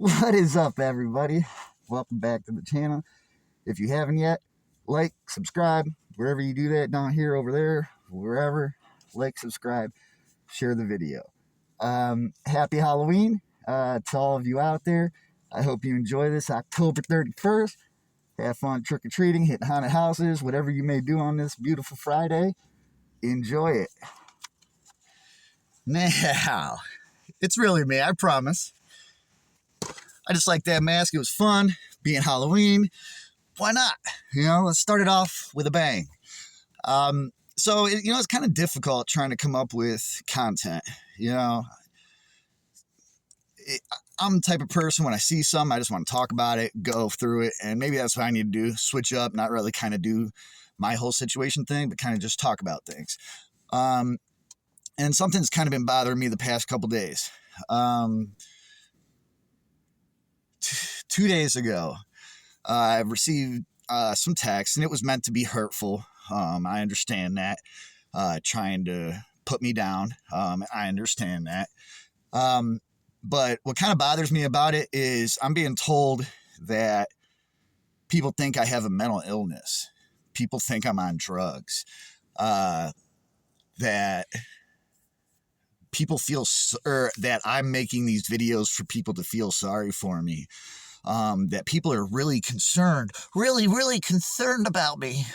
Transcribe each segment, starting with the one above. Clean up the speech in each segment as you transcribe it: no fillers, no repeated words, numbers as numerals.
What is up, everybody? Welcome back to the channel. If you haven't yet, like, subscribe, wherever you do that, down here, over there, wherever. Like, subscribe, share the video. Happy Halloween to all of you out there. I hope you enjoy this October 31st. Have fun trick-or-treating, hitting haunted houses, whatever you may do on this beautiful Friday. Enjoy it. Now, it's really me, I promise. I just like that mask. It was fun, being Halloween. Why not? Let's start it off with a bang. It's kind of difficult trying to come up with content. I'm the type of person, when I see something, I just want to talk about it, go through it, and maybe that's what I need to do, switch up, not really kind of do my whole situation thing, but kind of just talk about things. And something's kind of been bothering me the past couple days. 2 days ago, I received some text, and it was meant to be hurtful. I understand that. Trying to put me down. I understand that. But what kind of bothers me about it is I'm being told that people think I have a mental illness. People think I'm on drugs. That people feel, or that I'm making these videos for people to feel sorry for me. That people are really concerned, really concerned about me.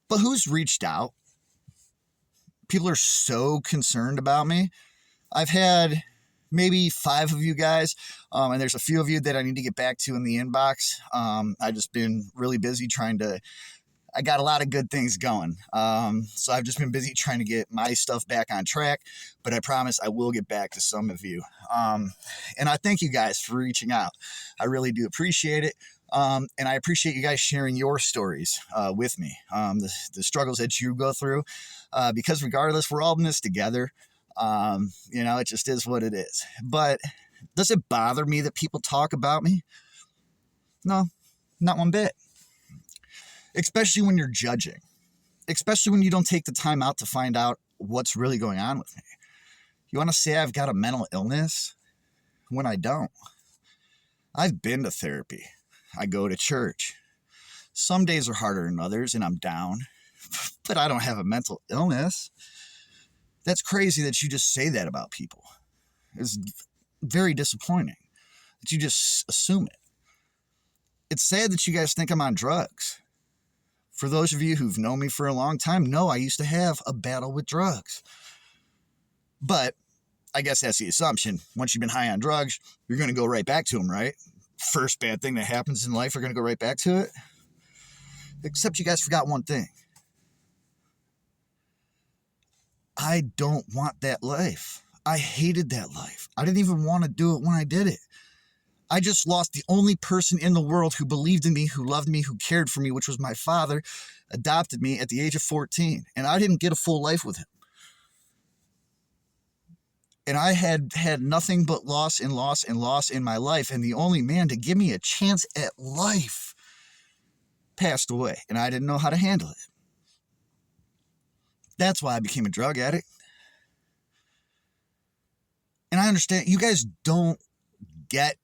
But who's reached out? People are so concerned about me. I've had maybe 5 of you guys, and there's a few of you that I need to get back to in the inbox. I've just been really busy I got a lot of good things going. So I've just been busy trying to get my stuff back on track, but I promise I will get back to some of you. And I thank you guys for reaching out. I really do appreciate it. And I appreciate you guys sharing your stories with me, the struggles that you go through, because regardless, we're all in this together. It just is what it is. But does it bother me that people talk about me? No, not one bit. Especially when you're judging, especially when you don't take the time out to find out what's really going on with me. You want to say I've got a mental illness when I don't. I've been to therapy. I go to church. Some days are harder than others and I'm down, but I don't have a mental illness. That's crazy that you just say that about people. It's very disappointing that you just assume it. It's sad that you guys think I'm on drugs. For those of you who've known me for a long time, know I used to have a battle with drugs. But I guess that's the assumption. Once you've been high on drugs, you're going to go right back to them, right? First bad thing that happens in life, you're going to go right back to it. Except you guys forgot one thing. I don't want that life. I hated that life. I didn't even want to do it when I did it. I just lost the only person in the world who believed in me, who loved me, who cared for me, which was my father, adopted me at the age of 14. And I didn't get a full life with him. And I had nothing but loss and loss and loss in my life. And the only man to give me a chance at life passed away. And I didn't know how to handle it. That's why I became a drug addict. And I understand you guys don't get,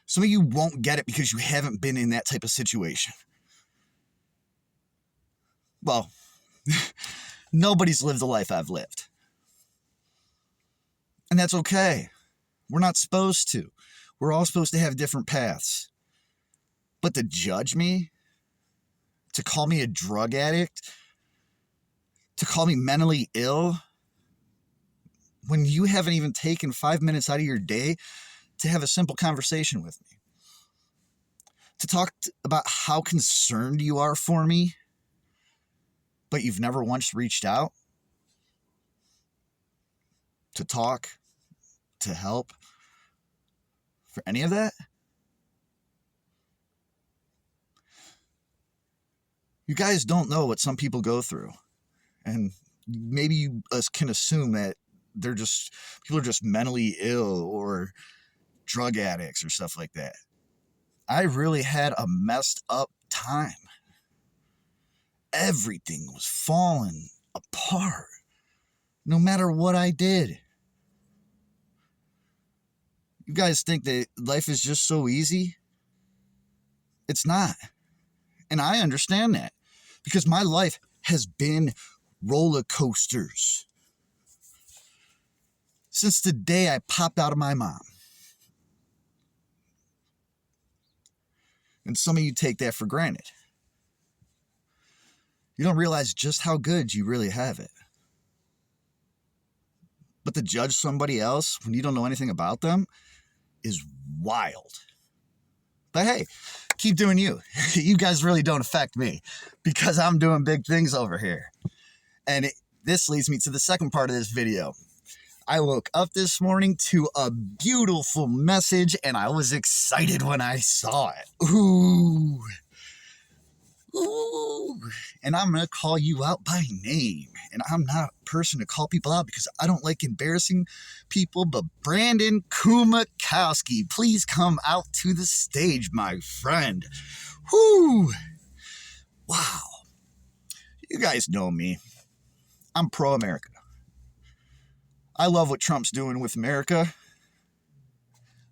some of you won't get it because you haven't been in that type of situation. Well, nobody's lived the life I've lived. And that's okay. We're not supposed to. We're all supposed to have different paths. But to judge me, to call me a drug addict, to call me mentally ill, when you haven't even taken 5 minutes out of your day to have a simple conversation with me, to talk about how concerned you are for me, but you've never once reached out to talk, to help, for any of that. You guys don't know what some people go through. And maybe you can assume that people are just mentally ill or drug addicts or stuff like that. I really had a messed up time. Everything was falling apart, no matter what I did. You guys think that life is just so easy? It's not. And I understand that because my life has been roller coasters. Since the day I popped out of my mom. And some of you take that for granted. You don't realize just how good you really have it. But to judge somebody else when you don't know anything about them is wild. But hey, keep doing you. You guys really don't affect me because I'm doing big things over here. And this leads me to the second part of this video. I woke up this morning to a beautiful message and I was excited when I saw it. Ooh. Ooh. And I'm going to call you out by name. And I'm not a person to call people out because I don't like embarrassing people, but Brandon Kumakowski, please come out to the stage, my friend. Whoo. Wow. You guys know me. I'm pro-America. I love what Trump's doing with America.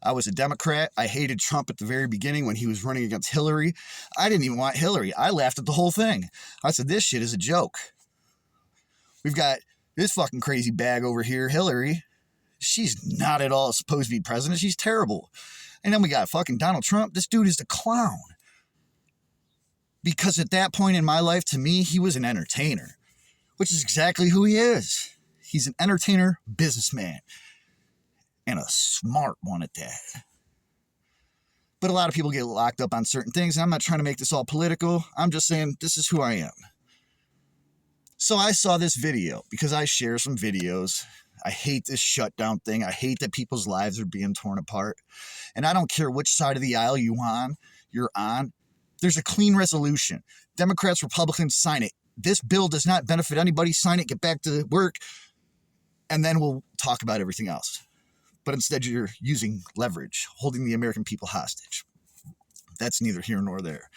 I was a Democrat. I hated Trump at the very beginning when he was running against Hillary. I didn't even want Hillary. I laughed at the whole thing. I said, this shit is a joke. We've got this fucking crazy bag over here, Hillary. She's not at all supposed to be president. She's terrible. And then we got fucking Donald Trump. This dude is a clown. Because at that point in my life, to me, he was an entertainer, which is exactly who he is. He's an entertainer, businessman, and a smart one at that. But a lot of people get locked up on certain things. And I'm not trying to make this all political. I'm just saying this is who I am. So I saw this video because I share some videos. I hate this shutdown thing. I hate that people's lives are being torn apart. And I don't care which side of the aisle you're on. There's a clean resolution. Democrats, Republicans, sign it. This bill does not benefit anybody. Sign it, get back to work. And then we'll talk about everything else. But instead, you're using leverage, holding the American people hostage. That's neither here nor there.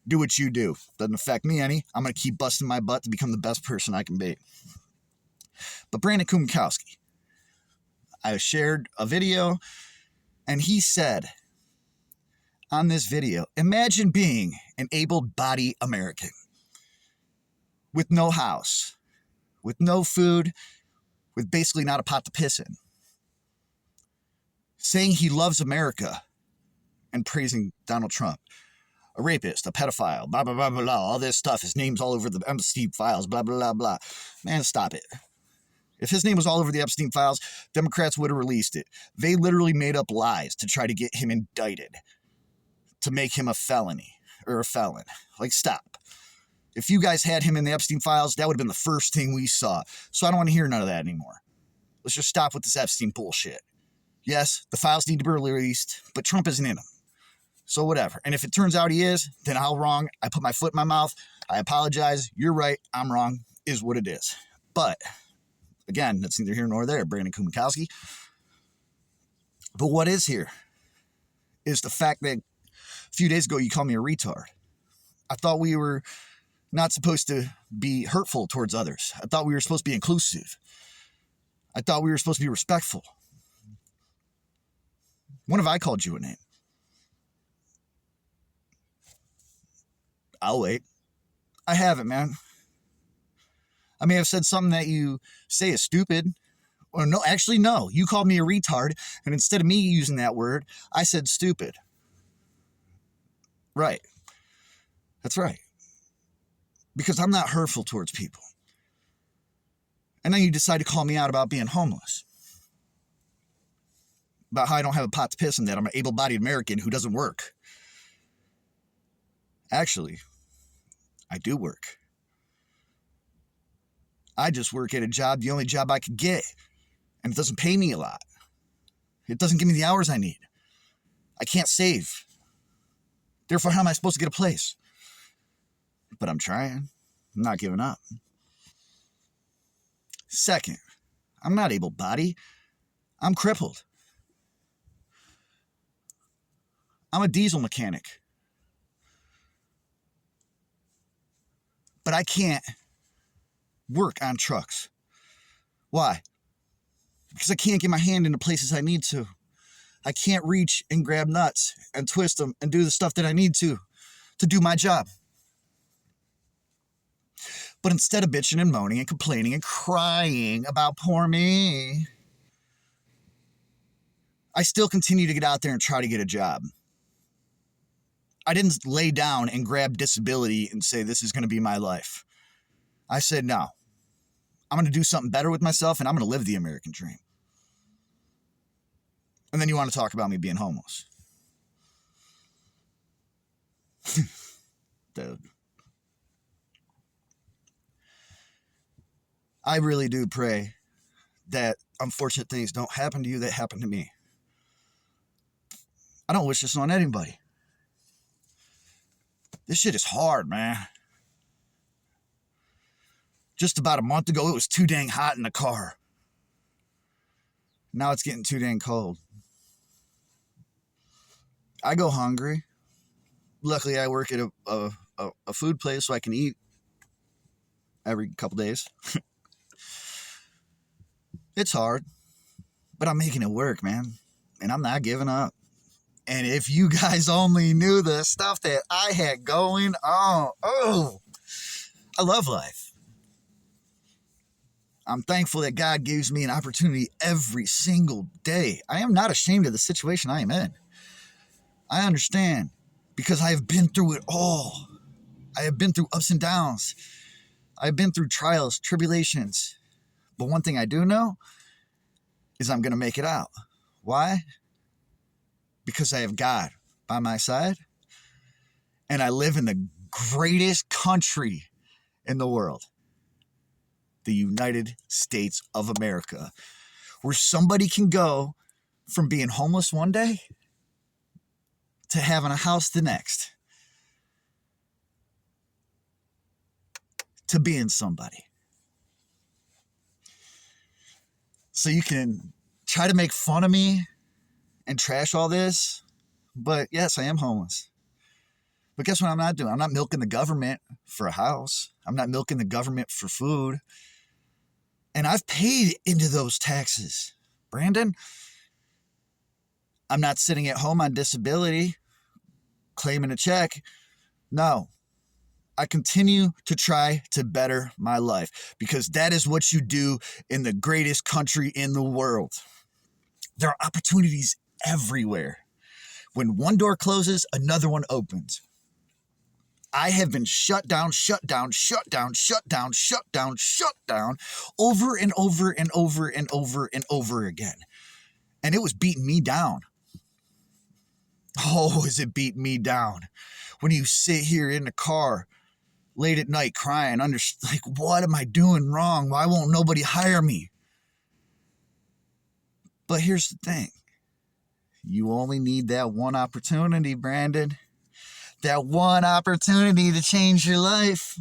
Do what you do. Doesn't affect me any. I'm going to keep busting my butt to become the best person I can be. But Brandon Kumakowski, I shared a video, and he said on this video, imagine being an able-bodied American with no house, with no food, with basically not a pot to piss in, saying he loves America and praising Donald Trump, a rapist, a pedophile, blah, blah, blah, blah, blah, all this stuff. His name's all over the Epstein files, blah, blah, blah, blah. Man, stop it. If his name was all over the Epstein files, Democrats would have released it. They literally made up lies to try to get him indicted, to make him a felony or a felon. Like, stop. If you guys had him in the Epstein files, that would have been the first thing we saw. So I don't want to hear none of that anymore. Let's just stop with this Epstein bullshit. Yes, the files need to be released, but Trump isn't in them. So whatever. And if it turns out he is, then I'm wrong. I put my foot in my mouth. I apologize. You're right. I'm wrong. Is what it is. But again, that's neither here nor there, Brandon Kumakowski. But what is here is the fact that a few days ago you called me a retard. I thought we were not supposed to be hurtful towards others. I thought we were supposed to be inclusive. I thought we were supposed to be respectful. When have I called you a name? I'll wait. I haven't, man. I may have said something that you say is stupid. Or no, actually, no. You called me a retard, and instead of me using that word, I said stupid. Right. That's right. Because I'm not hurtful towards people. And then you decide to call me out about being homeless. About how I don't have a pot to piss in, that I'm an able-bodied American who doesn't work. Actually, I do work. I just work at a job, the only job I could get. And it doesn't pay me a lot. It doesn't give me the hours I need. I can't save. Therefore, how am I supposed to get a place? But I'm trying. I'm not giving up. Second, I'm not able-bodied. I'm crippled. I'm a diesel mechanic. But I can't work on trucks. Why? Because I can't get my hand into places I need to. I can't reach and grab nuts and twist them and do the stuff that I need to do my job. But instead of bitching and moaning and complaining and crying about poor me, I still continue to get out there and try to get a job. I didn't lay down and grab disability and say, this is going to be my life. I said, no, I'm going to do something better with myself and I'm going to live the American dream. And then you want to talk about me being homeless. Dude. I really do pray that unfortunate things don't happen to you that happen to me. I don't wish this on anybody. This shit is hard, man. Just about a month ago, it was too dang hot in the car. Now it's getting too dang cold. I go hungry. Luckily, I work at a food place so I can eat every couple days. It's hard, but I'm making it work, man. And I'm not giving up. And if you guys only knew the stuff that I had going on, I love life. I'm thankful that God gives me an opportunity every single day. I am not ashamed of the situation I am in. I understand because I have been through it all. I have been through ups and downs. I've been through trials, tribulations. But one thing I do know is I'm going to make it out. Why? Because I have God by my side and I live in the greatest country in the world, the United States of America, where somebody can go from being homeless one day to having a house the next, to being somebody. So you can try to make fun of me and trash all this, but yes, I am homeless. But guess what I'm not doing? I'm not milking the government for a house. I'm not milking the government for food. And I've paid into those taxes. Brandon, I'm not sitting at home on disability claiming a check. No, I continue to try to better my life because that is what you do in the greatest country in the world. There are opportunities everywhere. When one door closes, another one opens. I have been shut down over and over and over and over and over again. And it was beating me down. Oh, is it beating me down? When you sit here in the car late at night crying, like, what am I doing wrong? Why won't nobody hire me? But here's the thing. You only need that one opportunity, Brandon. That one opportunity to change your life.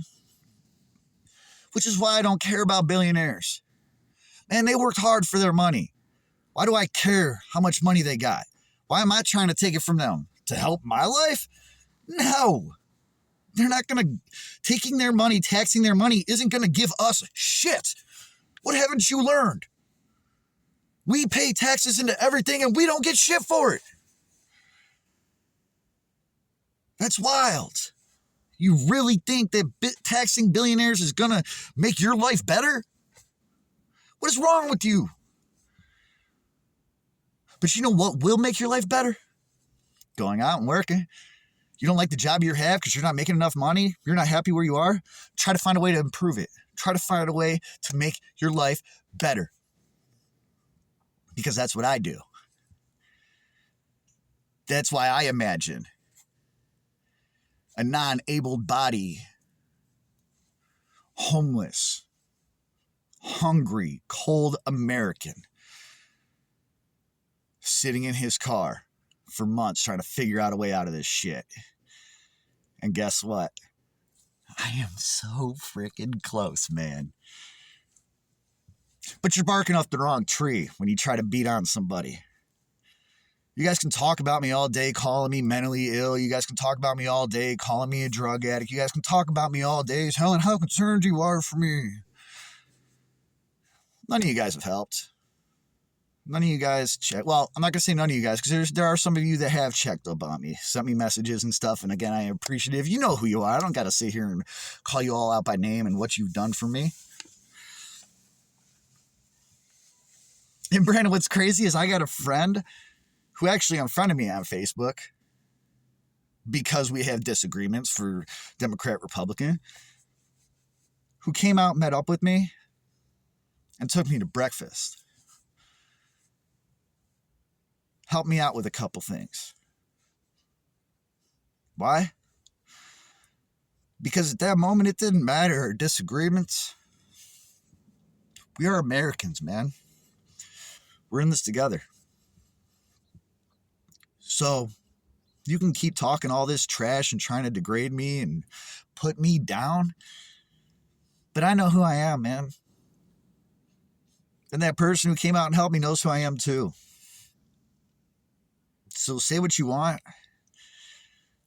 Which is why I don't care about billionaires. Man, they worked hard for their money. Why do I care how much money they got? Why am I trying to take it from them? To help my life? No. They're not going to... Taking their money, taxing their money isn't going to give us shit. What haven't you learned? We pay taxes into everything and we don't get shit for it. That's wild. You really think that taxing billionaires is going to make your life better? What is wrong with you? But you know what will make your life better? Going out and working. You don't like the job you have because you're not making enough money. You're not happy where you are. Try to find a way to improve it. Try to find a way to make your life better. Because that's what I do. That's why I imagine a non-able body, homeless, hungry, cold American sitting in his car for months trying to figure out a way out of this shit. And guess what? I am so freaking close, man. But you're barking up the wrong tree when you try to beat on somebody. You guys can talk about me all day, calling me mentally ill. You guys can talk about me all day, calling me a drug addict. You guys can talk about me all day, telling how concerned you are for me. None of you guys have helped. None of you guys check. Well, I'm not going to say none of you guys, because there are some of you that have checked up on me, sent me messages and stuff. And again, I am appreciative. You know who you are. I don't got to sit here and call you all out by name and what you've done for me. And Brandon, what's crazy is I got a friend who actually unfriended me on Facebook because we have disagreements for Democrat, Republican, who came out and met up with me and took me to breakfast. Helped me out with a couple things. Why? Because at that moment, it didn't matter our disagreements. We are Americans, man. We're in this together. So you can keep talking all this trash and trying to degrade me and put me down, but I know who I am, man. And that person who came out and helped me knows who I am too. So say what you want.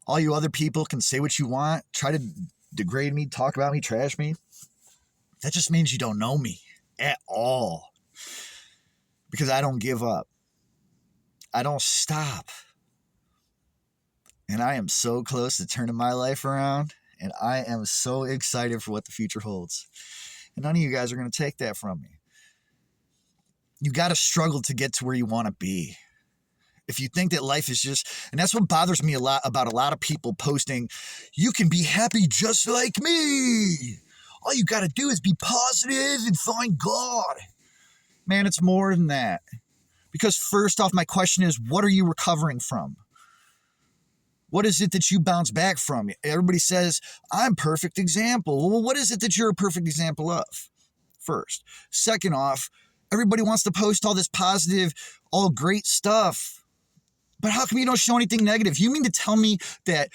All you other people can say what you want, try to degrade me, talk about me, trash me. That just means you don't know me at all. Because I don't give up. I don't stop. And I am so close to turning my life around. And I am so excited for what the future holds. And none of you guys are going to take that from me. You got to struggle to get to where you want to be. If you think that life is just, and that's what bothers me a lot about a lot of people posting, you can be happy just like me. All you got to do is be positive and find God. Man, it's more than that. Because first off, my question is, what are you recovering from? What is it that you bounce back from? Everybody says, I'm a perfect example. Well, what is it that you're a perfect example of? First. Second off, everybody wants to post all this positive, all great stuff. But how come you don't show anything negative? You mean to tell me that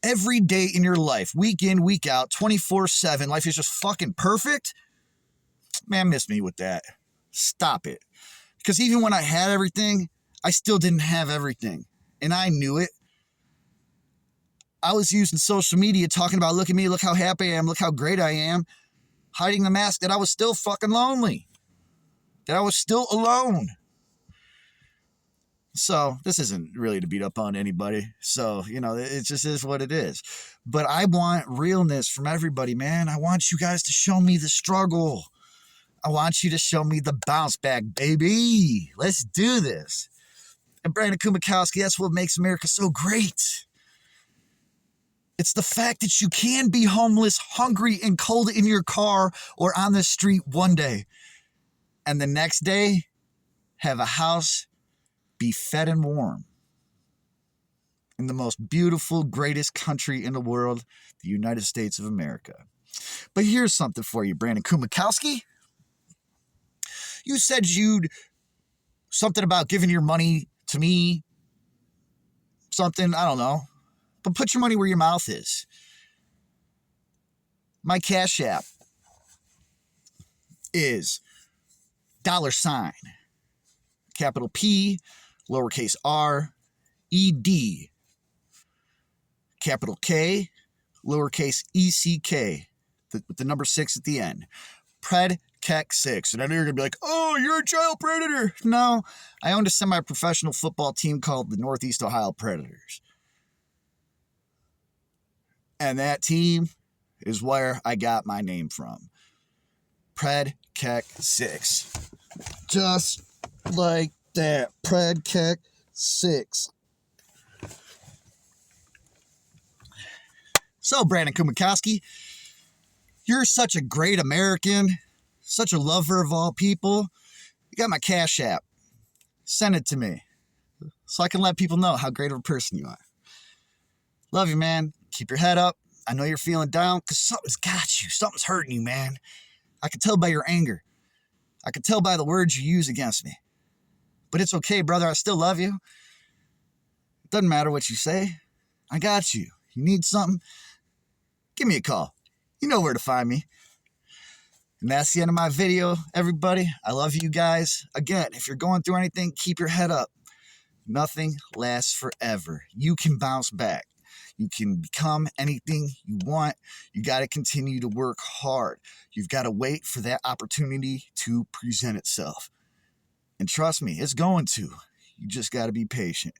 every day in your life, week in, week out, 24/7, life is just fucking perfect? Man, miss me with that. Stop it. Because even when I had everything, I still didn't have everything. And I knew it. I was using social media talking about, look at me, look how happy I am, look how great I am, hiding the mask that I was still fucking lonely, that I was still alone. So this isn't really to beat up on anybody. So, it just is what it is. But I want realness from everybody, man. I want you guys to show me the struggle. I want you to show me the bounce back, baby. Let's do this. And Brandon Kumakowski, that's what makes America so great. It's the fact that you can be homeless, hungry, and cold in your car or on the street one day. And the next day, have a house, be fed and warm. In the most beautiful, greatest country in the world, the United States of America. But here's something for you, Brandon Kumakowski. You said something about giving your money to me. Something, I don't know. But put your money where your mouth is. My Cash App is $, capital P, lowercase r, ED, capital K, lowercase ECK, with the number 6 at the end. PredKek6. And I know you're going to be like, oh, you're a child predator. No, I owned a semi-professional football team called the Northeast Ohio Predators. And that team is where I got my name from. PredKek6. Just like that. PredKek6. So, Brandon Kumakowski, you're such a great American, such a lover of all people. You got my Cash App. Send it to me so I can let people know how great of a person you are. Love you, man. Keep your head up. I know you're feeling down because something's got you. Something's hurting you, man. I can tell by your anger. I can tell by the words you use against me. But it's okay, brother. I still love you. It doesn't matter what you say. I got you. You need something? Give me a call. You know where to find me. And that's the end of my video, everybody. I love you guys. Again, if you're going through anything, keep your head up. Nothing lasts forever. You can bounce back. You can become anything you want. You got to continue to work hard. You've got to wait for that opportunity to present itself. And trust me, it's going to. You just got to be patient.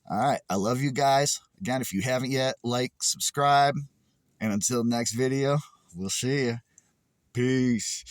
All right. I love you guys. Again, if you haven't yet, like, subscribe. And until the next video, we'll see you. Peace.